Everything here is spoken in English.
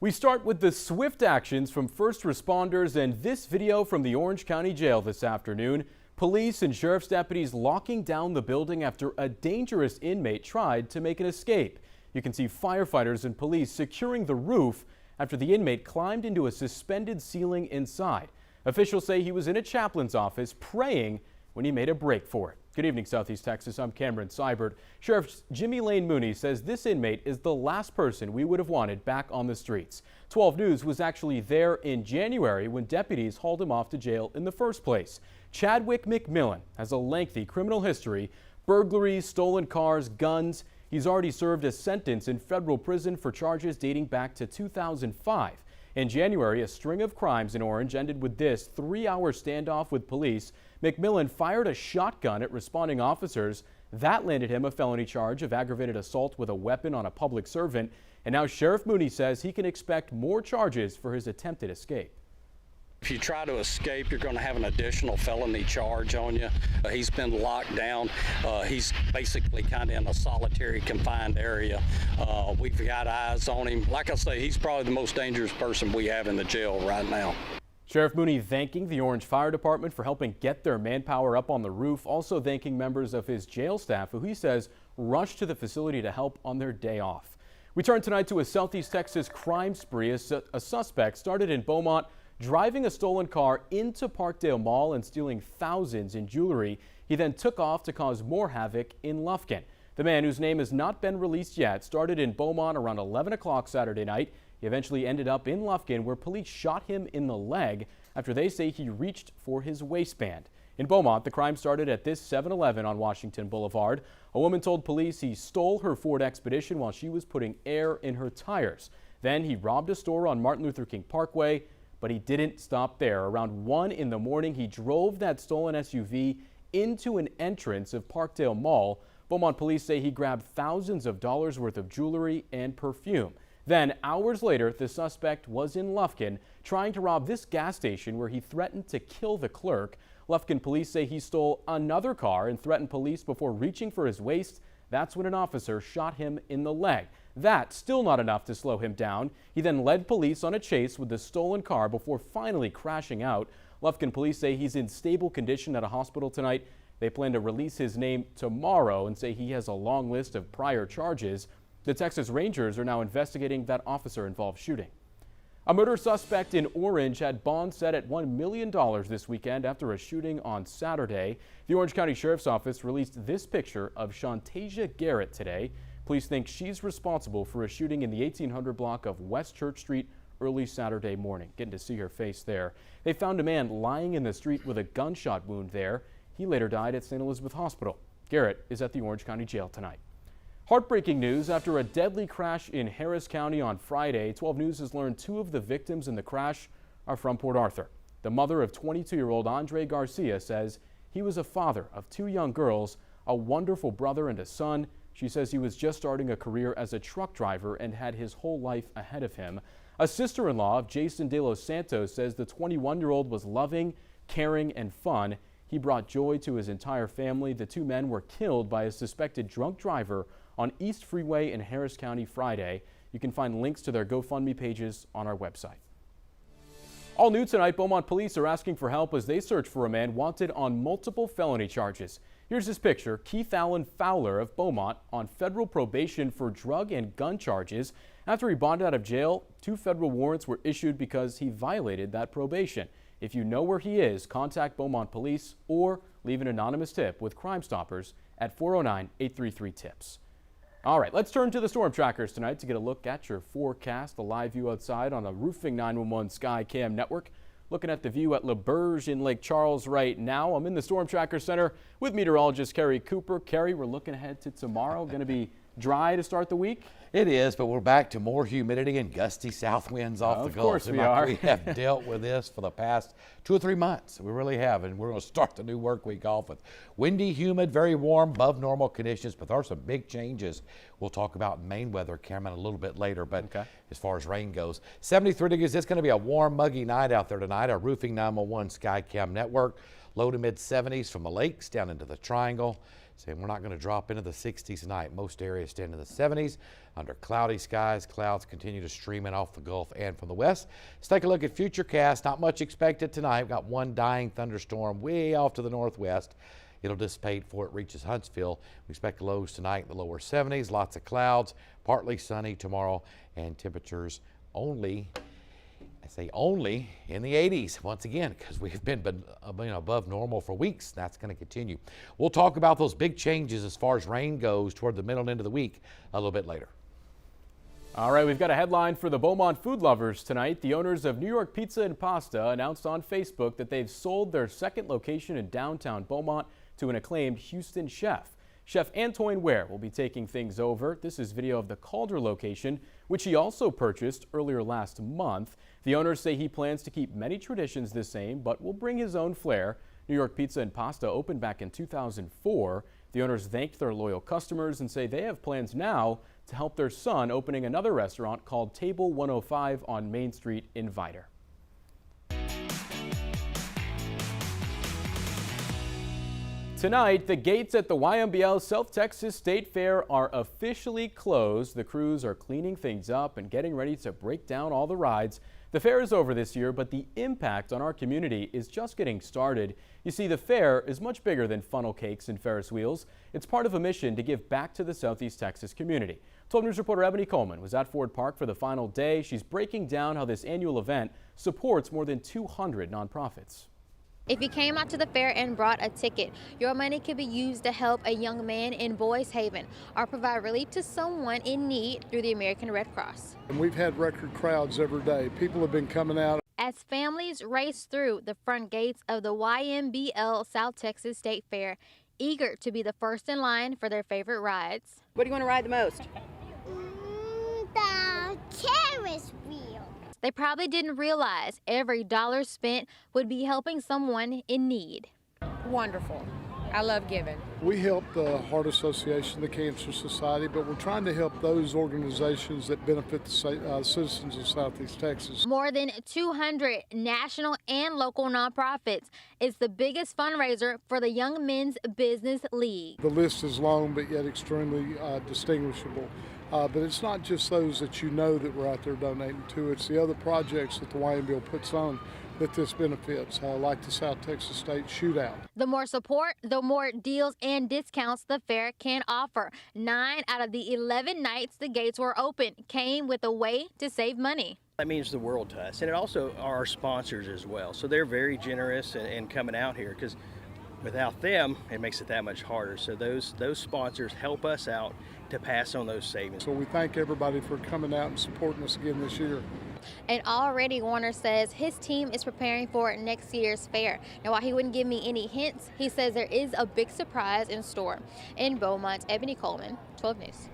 We start with the swift actions from first responders and this video from the Orange County Jail this afternoon. Police and sheriff's deputies locking down the building after a dangerous inmate tried to make an escape. You can see firefighters and police securing the roof after the inmate climbed into a suspended ceiling inside. Officials say he was in a chaplain's office praying when he made a break for it. Good evening, Southeast Texas. I'm Cameron Seibert. Sheriff Jimmy Lane Mooney says this inmate is the last person we would have wanted back on the streets. 12 News was actually there in January when deputies hauled him off to jail in the first place. Chadwick McMillan has a lengthy criminal history: burglaries, stolen cars, guns. He's already served a sentence in federal prison for charges dating back to 2005. In January, a string of crimes in Orange ended with this 3-hour standoff with police. McMillan fired a shotgun at responding officers. That landed him a felony charge of aggravated assault with a weapon on a public servant. And now Sheriff Mooney says he can expect more charges for his attempted escape. If you try to escape, you're going to have an additional felony charge on you. He's been locked down. He's basically kind of in a solitary confined area. We've got eyes on him. Like I say, he's probably the most dangerous person we have in the jail right now. Sheriff Mooney thanking the Orange Fire Department for helping get their manpower up on the roof, also thanking members of his jail staff who he says rushed to the facility to help on their day off. We turn tonight to a Southeast Texas crime spree. A suspect started in Beaumont, driving a stolen car into Parkdale Mall and stealing thousands in jewelry. He then took off to cause more havoc in Lufkin. The man, whose name has not been released yet, started in Beaumont around 11 o'clock Saturday night. He eventually ended up in Lufkin, where police shot him in the leg after they say he reached for his waistband. In Beaumont, the crime started at this 7-Eleven on Washington Boulevard. A woman told police he stole her Ford Expedition while she was putting air in her tires. Then he robbed a store on Martin Luther King Parkway, but he didn't stop there. Around 1 in the morning, he drove that stolen SUV into an entrance of Parkdale Mall. Beaumont police say he grabbed thousands of dollars worth of jewelry and perfume. Then, hours later, the suspect was in Lufkin trying to rob this gas station where he threatened to kill the clerk. Lufkin police say he stole another car and threatened police before reaching for his waist. That's when an officer shot him in the leg. That's still not enough to slow him down. He then led police on a chase with the stolen car before finally crashing out. Lufkin police say he's in stable condition at a hospital tonight. They plan to release his name tomorrow and say he has a long list of prior charges. The Texas Rangers are now investigating that officer-involved shooting. A murder suspect in Orange had bond set at $1 million this weekend after a shooting on Saturday. The Orange County Sheriff's Office released this picture of Shantasia Garrett today. Police think she's responsible for a shooting in the 1800 block of West Church Street early Saturday morning. Getting to see her face there. They found a man lying in the street with a gunshot wound there. He later died at St. Elizabeth Hospital. Garrett is at the Orange County Jail tonight. Heartbreaking news after a deadly crash in Harris County on Friday. 12 News has learned 2 of the victims in the crash are from Port Arthur. The mother of 22-year-old Andre Garcia says he was a father of 2 young girls, a wonderful brother and a son. She says he was just starting a career as a truck driver and had his whole life ahead of him. A sister-in-law of Jason De Los Santos says the 21-year-old was loving, caring, and fun. He brought joy to his entire family. The 2 men were killed by a suspected drunk driver on East Freeway in Harris County Friday. You can find links to their GoFundMe pages on our website. All new tonight, Beaumont police are asking for help as they search for a man wanted on multiple felony charges. Here's this picture: Keith Allen Fowler of Beaumont on federal probation for drug and gun charges. After he bonded out of jail, 2 federal warrants were issued because he violated that probation. If you know where he is, contact Beaumont police or leave an anonymous tip with Crime Stoppers at 409-833-TIPS. All right, let's turn to the storm trackers tonight to get a look at your forecast. A live view outside on the Roofing 911 Sky Cam network. Looking at the view at LaBerge in Lake Charles right now. I'm in the Storm Tracker Center with meteorologist Kerry Cooper. Kerry, we're looking ahead to tomorrow. Going to be dry to start the week? It is, but we're back to more humidity and gusty south winds off the Gulf. Of course we are. We have dealt with this for the past 2 or 3 months. We really have, and we're going to start the new work week off with windy, humid, very warm, above normal conditions, but there are some big changes we'll talk about in Maine weather, Cameron, a little bit later, but as far as rain goes, 73 degrees. It's going to be a warm, muggy night out there tonight. Our Roofing 911 Sky Cam network. Low to mid 70s from the lakes down into the triangle. Saying we're not going to drop into the 60s tonight. Most areas stand in the 70s under cloudy skies. Clouds continue to stream in off the Gulf and from the west. Let's take a look at Futurecast. Not much expected tonight. We've got one dying thunderstorm way off to the northwest. It'll dissipate before it reaches Huntsville. We expect lows tonight in the lower 70s. Lots of clouds, partly sunny tomorrow, and temperatures only in the 80s once again, because we've been above normal for weeks. That's going to continue. We'll talk about those big changes as far as rain goes toward the middle end of the week a little bit later. All right, we've got a headline for the Beaumont food lovers tonight. The owners of New York Pizza and Pasta announced on Facebook that they've sold their second location in downtown Beaumont to an acclaimed Houston chef. Chef Antoine Ware will be taking things over. This is video of the Calder location, which he also purchased earlier last month. The owners say he plans to keep many traditions the same, but will bring his own flair. New York Pizza and Pasta opened back in 2004. The owners thanked their loyal customers and say they have plans now to help their son opening another restaurant called Table 105 on Main Street in Vidor. Tonight, the gates at the YMBL South Texas State Fair are officially closed. The crews are cleaning things up and getting ready to break down all the rides. The fair is over this year, but the impact on our community is just getting started. You see, the fair is much bigger than funnel cakes and Ferris wheels. It's part of a mission to give back to the Southeast Texas community. 12 News reporter Ebony Coleman was at Ford Park for the final day. She's breaking down how this annual event supports more than 200 nonprofits. If you came out to the fair and brought a ticket, your money could be used to help a young man in Boys Haven or provide relief to someone in need through the American Red Cross. And we've had record crowds every day. People have been coming out. As families race through the front gates of the YMBL South Texas State Fair, eager to be the first in line for their favorite rides. What do you want to ride the most? The Ferris wheel. They probably didn't realize every dollar spent would be helping someone in need. Wonderful. I love giving. We help the Heart Association, the Cancer Society, but we're trying to help those organizations that benefit the citizens of Southeast Texas. More than 200 national and local nonprofits. It's the biggest fundraiser for the Young Men's Business League. The list is long, but yet extremely distinguishable. But it's not just those that you know that we're out there donating to. It's the other projects that the YMBL puts on that this benefits, like the South Texas State Shootout. The more support, the more deals and discounts the fair can offer. 9 out of the 11 nights the gates were open came with a way to save money. That means the world to us, and it also are our sponsors as well. So they're very generous in coming out here, because without them, it makes it that much harder. So those sponsors help us out to pass on those savings. So we thank everybody for coming out and supporting us again this year. And already Warner says his team is preparing for next year's fair. Now, while he wouldn't give me any hints, he says there is a big surprise in store. In Beaumont, Ebony Coleman, 12 News.